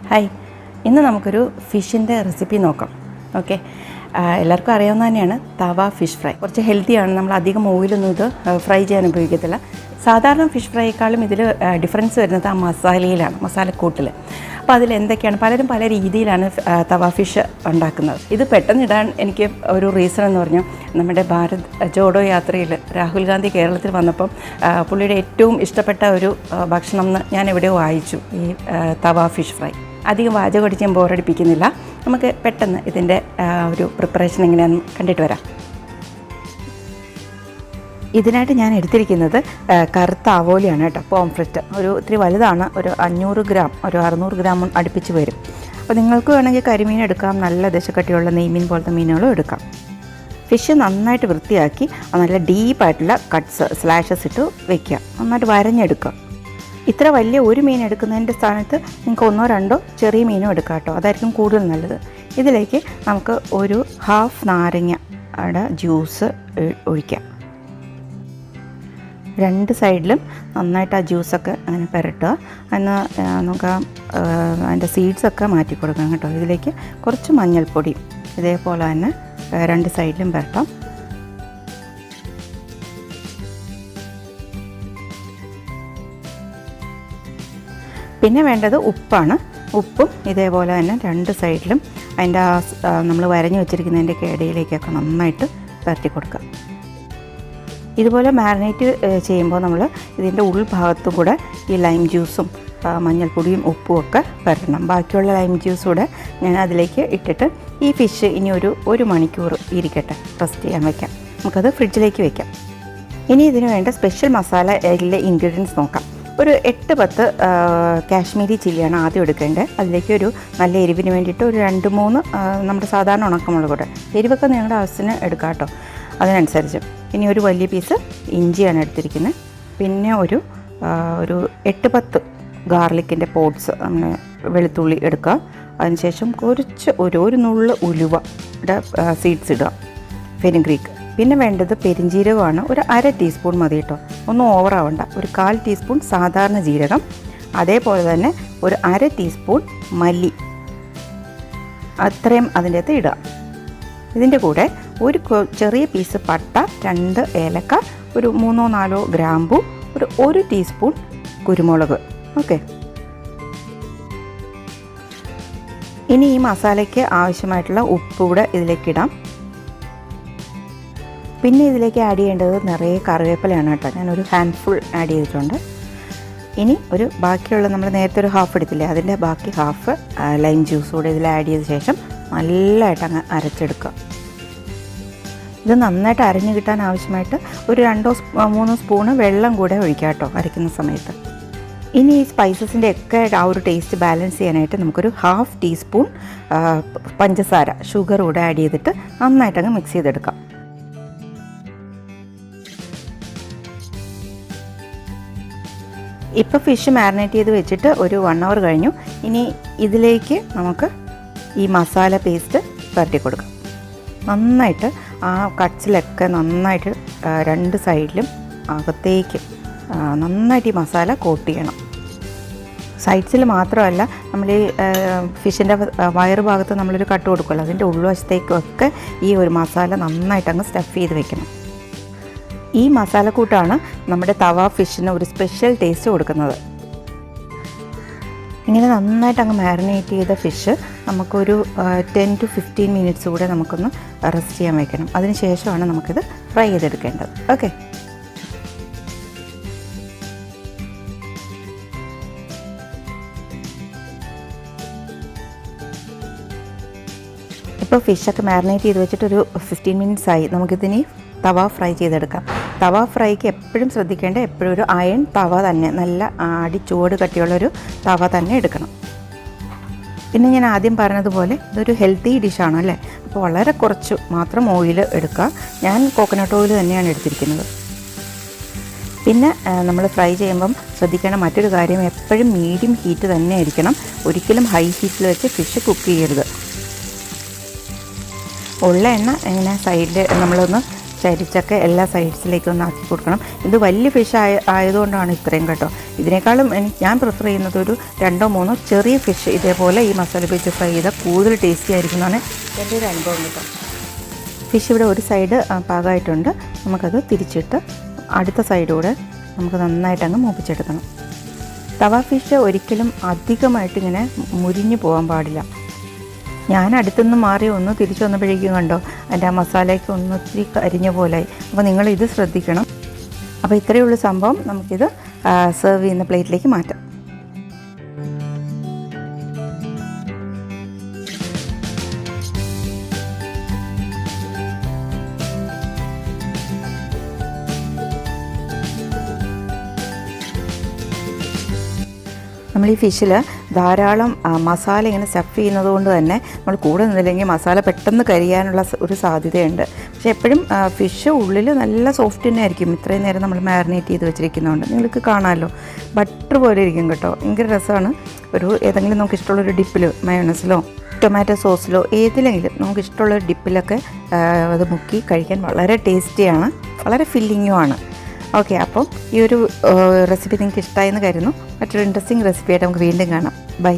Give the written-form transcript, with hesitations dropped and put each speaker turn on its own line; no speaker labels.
Hi, ഇന്ന് നമുക്കൊരു ഫിഷിൻ്റെ റെസിപ്പി നോക്കാം. ഓക്കെ, എല്ലാവർക്കും അറിയാവുന്ന തന്നെയാണ് തവ ഫിഷ് ഫ്രൈ. കുറച്ച് ഹെൽത്തിയാണ്, നമ്മൾ അധികം ഓയിലൊന്നും ഇത് ഫ്രൈ ചെയ്യാൻ ഉപയോഗിക്കത്തില്ല. സാധാരണ ഫിഷ് ഫ്രൈയേക്കാളും ഇതിൽ ഡിഫറൻസ് വരുന്നത് ആ മസാലയിലാണ്, മസാലക്കൂട്ടിൽ. അപ്പോൾ അതിൽ എന്തൊക്കെയാണ്, പലരും പല രീതിയിലാണ് തവ ഫിഷ് ഉണ്ടാക്കുന്നത്. ഇത് പെട്ടെന്ന് ഇടാൻ എനിക്ക് ഒരു റീസൺ എന്ന് പറഞ്ഞാൽ, നമ്മുടെ ഭാരത് ജോഡോ യാത്രയിൽ രാഹുൽ ഗാന്ധി കേരളത്തിൽ വന്നപ്പം പുള്ളിയുടെ ഏറ്റവും ഇഷ്ടപ്പെട്ട ഒരു ഭക്ഷണം എന്ന് ഞാൻ എവിടെയോ വായിച്ചു, ഈ തവ ഫിഷ് ഫ്രൈ. അധികം വാചകം അടിച്ച് ഞാൻ ബോറടിപ്പിക്കുന്നില്ല, നമുക്ക് പെട്ടെന്ന് ഇതിൻ്റെ ഒരു പ്രിപ്പറേഷൻ എങ്ങനെയാണെന്ന് കണ്ടിട്ട് വരാം. ഇതിനായിട്ട് ഞാൻ എടുത്തിരിക്കുന്നത് കറുത്ത ആവോലിയാണ് കേട്ടോ, പോംഫ്രെറ്റ്. ഇത്തിരി വലുതാണ്, ഒരു 500 ഗ്രാം, ഒരു 600 ഗ്രാം അടുപ്പിച്ച് വരും. അപ്പോൾ നിങ്ങൾക്ക് വേണമെങ്കിൽ കരിമീൻ എടുക്കാം, നല്ല ദശക്കട്ടിയുള്ള നെയ്മീൻ പോലത്തെ മീനുകളും എടുക്കാം. ഫിഷ് നന്നായിട്ട് വൃത്തിയാക്കി നല്ല ഡീപ്പായിട്ടുള്ള കട്ട്സ്, സ്ലാഷസ് ഇട്ട് വയ്ക്കുക, നന്നായിട്ട് വരഞ്ഞെടുക്കുക. ഇത്ര വലിയ ഒരു മീൻ എടുക്കുന്നതിൻ്റെ സ്ഥാനത്ത് നിങ്ങൾക്ക് 1-2 ചെറിയ മീനും എടുക്കാം കേട്ടോ, അതായിരിക്കും കൂടുതൽ നല്ലത്. ഇതിലേക്ക് നമുക്ക് ഒരു ഹാഫ് നാരങ്ങയുടെ ജ്യൂസ് ഒഴിക്കാം. 2 സൈഡിലും നന്നായിട്ട് ആ ജ്യൂസൊക്കെ അങ്ങനെ പുരട്ടുക. എന്നാൽ നമുക്ക് അതിൻ്റെ സീഡ്സൊക്കെ മാറ്റി കൊടുക്കണം കേട്ടോ. ഇതിലേക്ക് കുറച്ച് മഞ്ഞൾപ്പൊടി ഇതേപോലെ തന്നെ 2 സൈഡിലും പുരട്ടാം. പിന്നെ വേണ്ടത് ഉപ്പാണ്. ഉപ്പും ഇതേപോലെ തന്നെ 2 സൈഡിലും അതിൻ്റെ നമ്മൾ വരഞ്ഞു വെച്ചിരിക്കുന്നതിൻ്റെ ഇടയിലേക്കൊക്കെ നന്നായിട്ട് പുരട്ടി കൊടുക്കുക. ഇതുപോലെ മാരിനേറ്റ് ചെയ്യുമ്പോൾ നമ്മൾ ഇതിൻ്റെ ഉൾഭാഗത്തും കൂടെ ഈ ലൈം ജ്യൂസും മഞ്ഞൾപ്പൊടിയും ഉപ്പും ഒക്കെ പുരട്ടണം. ബാക്കിയുള്ള ലൈം ജ്യൂസ് കൂടെ ഞാൻ അതിലേക്ക് ഇട്ടിട്ട് ഈ ഫിഷ് ഇനി ഒരു മണിക്കൂർ ഇരിക്കട്ടെ, റെസ്റ്റ് ചെയ്യാൻ വയ്ക്കാം. നമുക്കത് ഫ്രിഡ്ജിലേക്ക് വയ്ക്കാം. ഇനി ഇതിന് വേണ്ട സ്പെഷ്യൽ മസാലയിലെ ഇൻഗ്രീഡിയൻസ് നോക്കാം. ഒരു 8-10 കാശ്മീരി ചില്ലിയാണ് ആദ്യം എടുക്കേണ്ടത്. അതിലേക്ക് ഒരു നല്ല എരിവിന് വേണ്ടിയിട്ട് ഒരു 2-3 നമ്മുടെ സാധാരണ ഉണക്കമുളക് കൂടെ, എരിവൊക്കെ നിങ്ങളുടെ ആവശ്യത്തിന് എടുക്കാം കേട്ടോ, അതിനനുസരിച്ച്. ഇനി ഒരു വലിയ പീസ് ഇഞ്ചിയാണ് എടുത്തിരിക്കുന്നത്. പിന്നെ ഒരു 8-10 ഗാർലിക്കിൻ്റെ പോട്ട്സ്, വെളുത്തുള്ളി എടുക്കുക. അതിനുശേഷം കുറച്ച് ഒരു നുള്ള് ഉലുവയുടെ സീഡ്സ് ഇടുക, ഫെനുഗ്രീക്ക്. പിന്നെ വേണ്ടത് പെരിഞ്ജീരകമാണ്, ഒരു 1/2 ടീസ്പൂൺ മതി കേട്ടോ, ഒന്നും ഓവറാവണ്ട. ഒരു 1/4 ടീസ്പൂൺ സാധാരണ ജീരകം, അതേപോലെ തന്നെ ഒരു 1/2 ടീസ്പൂൺ മല്ലി, അത്രയും അതിൻ്റെ അകത്ത് ഇടുക. ഇതിൻ്റെ കൂടെ ഒരു ചെറിയ പീസ് പട്ട, 2 ഏലക്ക, ഒരു 3-4 ഗ്രാമ്പു, ഒരു 1 ടീസ്പൂൺ കുരുമുളക്. ഓക്കെ, ഇനി ഈ മസാലയ്ക്ക് ആവശ്യമായിട്ടുള്ള ഉപ്പ് കൂടെ ഇതിലേക്കിടാം. പിന്നെ ഇതിലേക്ക് ആഡ് ചെയ്യേണ്ടത് നിറയെ കറിവേപ്പിലയാണ് കേട്ടോ, ഞാനൊരു ഹാൻഡ്ഫുൾ ആഡ് ചെയ്തിട്ടുണ്ട്. ഇനി ബാക്കിയുള്ള നമ്മൾ നേരത്തെ ഒരു ഹാഫ് എടുത്തില്ലേ, അതിൻ്റെ ബാക്കി ഹാഫ് ലൈം ജ്യൂസ് കൂടെ ഇതിൽ ആഡ് ചെയ്ത ശേഷം നല്ലതായിട്ട് അങ്ങ് അരച്ചെടുക്കുക. ഇത് നന്നായിട്ട് അരഞ്ഞു കിട്ടാൻ ആവശ്യമായിട്ട് ഒരു 2-3 സ്പൂണ് വെള്ളം കൂടെ ഒഴിക്കുക കേട്ടോ അരയ്ക്കുന്ന സമയത്ത്. ഇനി ഈ സ്പൈസസിൻ്റെ ഒക്കെ ആ ഒരു ടേസ്റ്റ് ബാലൻസ് ചെയ്യാനായിട്ട് നമുക്കൊരു 1/2 ടീസ്പൂൺ പഞ്ചസാര, ഷുഗർ കൂടെ ആഡ് ചെയ്തിട്ട് നന്നായിട്ടങ്ങ് മിക്സ് ചെയ്തെടുക്കാം. ഇപ്പോൾ ഫിഷ് മാരിനേറ്റ് ചെയ്ത് വെച്ചിട്ട് ഒരു 1 hour കഴിഞ്ഞു. ഇനി ഇതിലേക്ക് നമുക്ക് ഈ മസാല പേസ്റ്റ് പുരട്ടി കൊടുക്കാം. നന്നായിട്ട് ആ കട്ട്സിലൊക്കെ നന്നായിട്ട് 2 സൈഡിലും അകത്തേക്ക് നന്നായിട്ട് ഈ മസാല കോട്ട് ചെയ്യണം. സൈഡ്സിൽ മാത്രമല്ല, നമ്മൾ ഈ ഫിഷിൻ്റെ വയറ് ഭാഗത്ത് നമ്മളൊരു കട്ട് കൊടുക്കുമല്ലോ, അതിൻ്റെ ഉൾവശത്തേക്കൊക്കെ ഈ ഒരു മസാല നന്നായിട്ട് അങ്ങ് സ്റ്റഫ് ചെയ്ത് വെക്കണം. ഈ മസാലക്കൂട്ടാണ് നമ്മുടെ തവ ഫിഷിന് ഒരു സ്പെഷ്യൽ ടേസ്റ്റ് കൊടുക്കുന്നത്. ഇങ്ങനെ നന്നായിട്ട് അങ്ങ് മാരിനേറ്റ് ചെയ്ത ഫിഷ് നമുക്കൊരു 10-15 മിനിറ്റ്സ് കൂടെ നമുക്കൊന്ന് റെസ്റ്റ് ചെയ്യാൻ വയ്ക്കണം. അതിന് ശേഷമാണ് നമുക്കിത് ഫ്രൈ ചെയ്തെടുക്കേണ്ടത്. ഓക്കെ, ഇപ്പോൾ ഫിഷൊക്കെ മാരിനേറ്റ് ചെയ്ത് വെച്ചിട്ടൊരു 15 മിനിറ്റ്സ് ആയി. നമുക്കിതിനി തവ ഫ്രൈ ചെയ്തെടുക്കാം. തവ ഫ്രൈക്ക് എപ്പോഴും ശ്രദ്ധിക്കേണ്ട, എപ്പോഴും ഒരു അയൺ തവ തന്നെ, നല്ല ചൂട് കട്ടിയുള്ളൊരു തവ തന്നെ എടുക്കണം. പിന്നെ ഞാൻ ആദ്യം പറഞ്ഞതുപോലെ ഇതൊരു ഹെൽത്തി ഡിഷാണ് അല്ലേ, അപ്പോൾ വളരെ കുറച്ച് മാത്രം ഓയിൽ എടുക്കുക. ഞാൻ കോക്കനട്ട് ഓയിൽ തന്നെയാണ് എടുത്തിരിക്കുന്നത്. പിന്നെ നമ്മൾ ഫ്രൈ ചെയ്യുമ്പം ശ്രദ്ധിക്കേണ്ട മറ്റൊരു കാര്യം, എപ്പോഴും മീഡിയം ഹീറ്റ് തന്നെ ആയിരിക്കണം. ഒരിക്കലും ഹൈ ഹീറ്റിൽ വെച്ച് ഫിഷ് കുക്ക് ചെയ്യരുത്. ഉള്ള എണ്ണ ഇങ്ങനെ സൈഡിൽ നമ്മളൊന്ന് ചരിച്ചൊക്കെ എല്ലാ സൈഡ്സിലേക്കും ഒന്ന് ആക്കി കൊടുക്കണം. ഇത് വലിയ ഫിഷ് ആയതുകൊണ്ടാണ് ഇത്രയും കേട്ടോ. ഇതിനേക്കാളും ഞാൻ പ്രിഫർ ചെയ്യുന്നത് ഒരു 2-3 ചെറിയ ഫിഷ് ഇതേപോലെ ഈ മസാല വെച്ച് ഫ്രൈ ചെയ്താൽ കൂടുതൽ ടേസ്റ്റി ആയിരിക്കും എന്നാണ് എൻ്റെ ഒരു അനുഭവം കേട്ടോ. ഫിഷ് ഇവിടെ ഒരു സൈഡ് പാകമായിട്ടുണ്ട്. നമുക്കത് തിരിച്ചിട്ട് അടുത്ത സൈഡൂടെ നമുക്ക് നന്നായിട്ട് അങ്ങ് മൂപ്പിച്ചെടുക്കണം. തവ ഫിഷ് ഒരിക്കലും അധികമായിട്ടിങ്ങനെ മുരിഞ്ഞു പോകാൻ പാടില്ല. ഞാൻ അടുത്തുനിന്ന് മാറി ഒന്ന് തിരിച്ചു വന്നപ്പോഴേക്കും കണ്ടോ അതിൻ്റെ ആ മസാലയ്ക്ക് ഒത്തിരി കരിഞ്ഞ പോലായി. അപ്പോൾ നിങ്ങളിത് ശ്രദ്ധിക്കണം. അപ്പോൾ ഇത്രയേ ഉള്ളൂ സംഭവം. നമുക്കിത് സെർവ് ചെയ്യുന്ന പ്ലേറ്റിലേക്ക് മാറ്റാം. നമ്മൾ ഈ ഫിഷിൽ ധാരാളം മസാല ഇങ്ങനെ സ്റ്റഫ് ചെയ്യുന്നത് കൊണ്ട് തന്നെ നമ്മൾ കൂടെ നിന്നില്ലെങ്കിൽ മസാല പെട്ടെന്ന് കരിയാനുള്ള ഒരു സാധ്യതയുണ്ട്. പക്ഷേ എപ്പോഴും ഫിഷ് ഉള്ളിൽ നല്ല സോഫ്റ്റ് തന്നെ ആയിരിക്കും. ഇത്രയും നേരം നമ്മൾ മാരിനേറ്റ് ചെയ്ത് വെച്ചിരിക്കുന്നതുകൊണ്ട് നിങ്ങൾക്ക് കാണാമല്ലോ, ബട്ടർ പോലെ ഇരിക്കും കേട്ടോ. ഭയങ്കര രസമാണ്. ഏതെങ്കിലും നമുക്ക് ഇഷ്ടമുള്ളൊരു ഡിപ്പിൽ മയോണൈസിലോ ടൊമാറ്റോ സോസിലോ ഏതിലെങ്കിലും നമുക്ക് ഇഷ്ടമുള്ളൊരു ഡിപ്പിലൊക്കെ അത് മുക്കി കഴിക്കാൻ വളരെ ടേസ്റ്റിയാണ്, വളരെ ഫില്ലിങ്ങുമാണ്. ഓക്കെ, അപ്പോൾ ഈ ഒരു റെസിപ്പി നിങ്ങൾക്ക് ഇഷ്ടമായെന്ന് കരുതുന്നു. മറ്റൊരു ഇൻട്രസ്റ്റിംഗ് റെസിപ്പിയായിട്ട് നമുക്ക് വീണ്ടും കാണാം. ബൈ.